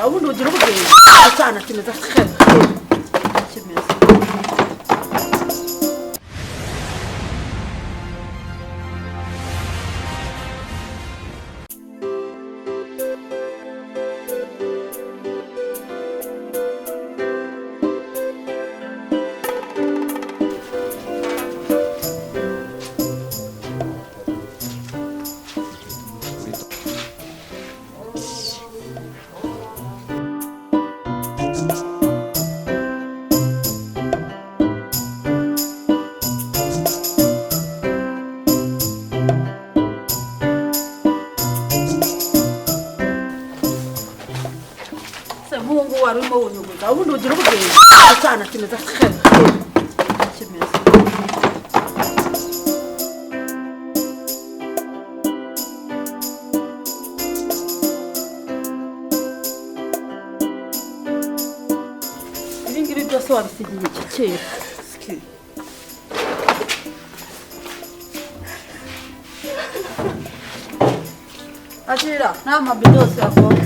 ubundi ugira ubwenge cyane kimeze kimeze Mungu warimo unyuguza ubundi ugira ubwenge cyane kimeze kimeze ibingibi byose wabisigiye iki kera Akira nta mabido yose yakora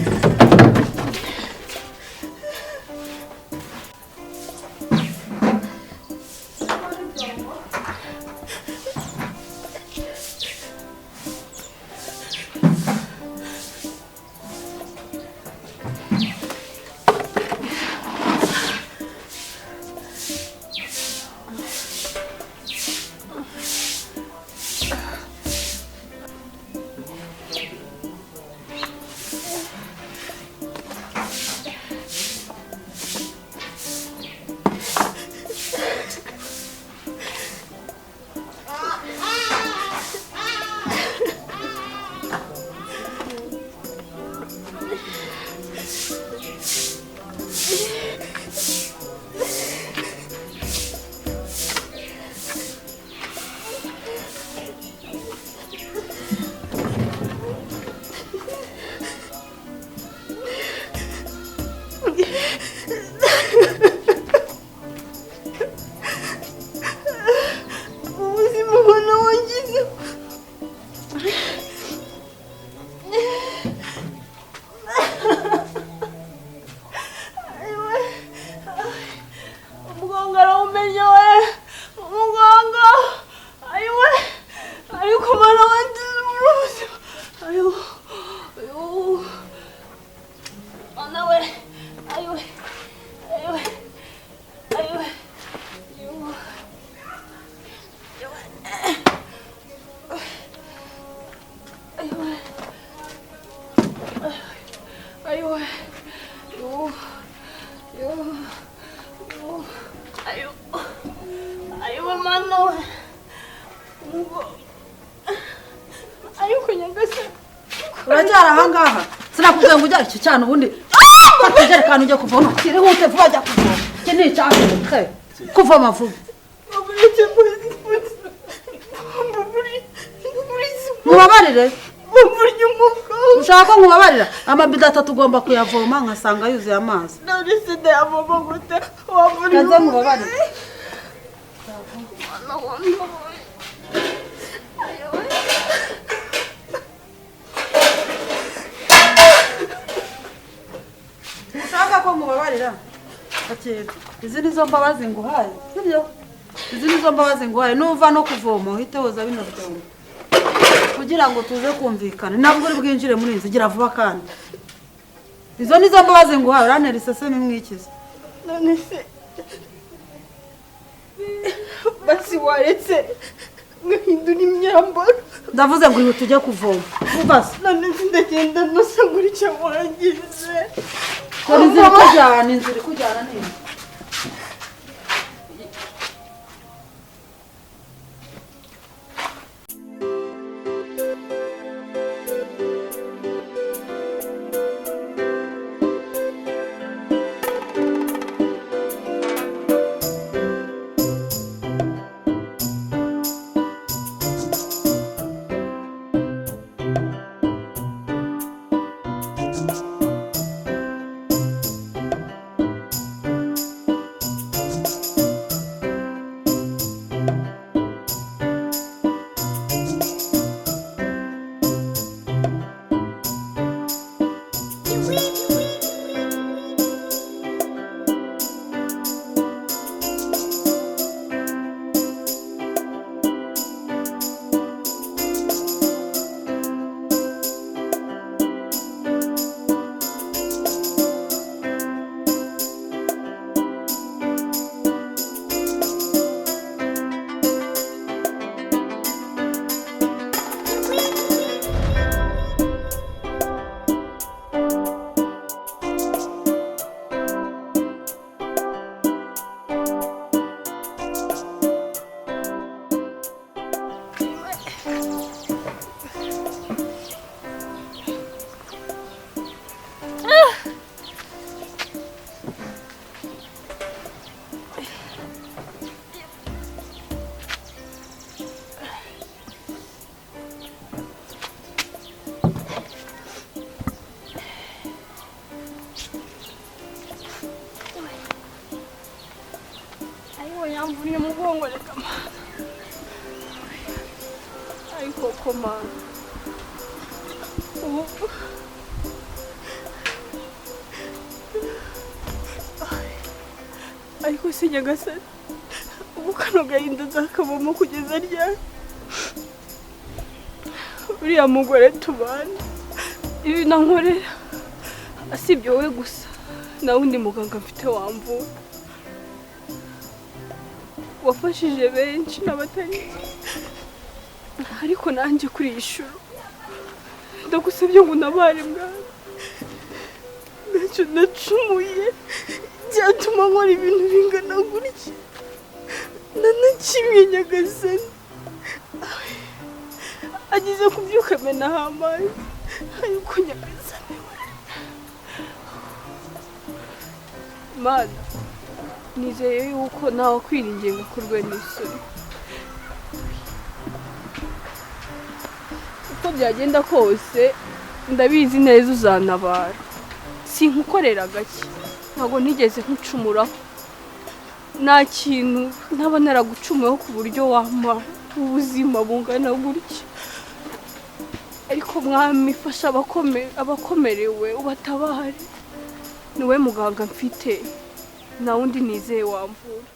Urajyara ahangaha sinakubwiye ngo ujya iki cyane ubundi fategere kandi ujye kuvoma kire hute vuba ajya kuvoma kene cyane kuvoma vuba mubabarire ushaka nkubabarira amabido 3 ugomba kuyavoma nkasanga yuzuye amazi nariside yavoma gute wavuri kaze mubabarire ushaka ko mubabarira akira izi nizo mbabazi nguhaye sibyo izi nizo mbabazi nguhaye nuva no kuvoma uhite woza bino byombo kugira ngo tuze kumvikana ntabwo uri bwinjire muri inzu gira vuba kandi izo nizo mbabazi nguhaye urantera iseseme mwikiza none se basi waretse ngahindura imyambaro ndavuze ngo uyu tujye kuvoma ubase none ndagenda nosagura icyo wangize kora inzira kujyana inzira kujyana neza yamvunye umugongo reka mana ariko ko mana ariko si nyagasani ubu kano gahinda nzakabamo kugeza ryari uriya mugore tubana ibi nankorera asibye wowe gusa na wundi muganga mfite wamvura wafashije benshi n'abatari ariko nanjye kuri iyi shuro ndagusabye ngo unabare mwana ntacyo nacumuye byatuma nkora ibintu bingana gutya nanakimwe nyagasani ageze kubyuka amenaho amazi ariko nyagasani mana nizeye yuko nawe kwiringiye ngakurwe n'isuri uko byagenda kose ndabizi neza uzantabara sinkukorera gake ntabwo nigeze nkucumuraho nta kintu ntaba naragucumuyeho ku buryo wampa ubuzima bungana gutya ariko mwami fasha abakomerewe ubatabare niwe muganga mfite nta wundi nizeye wamvura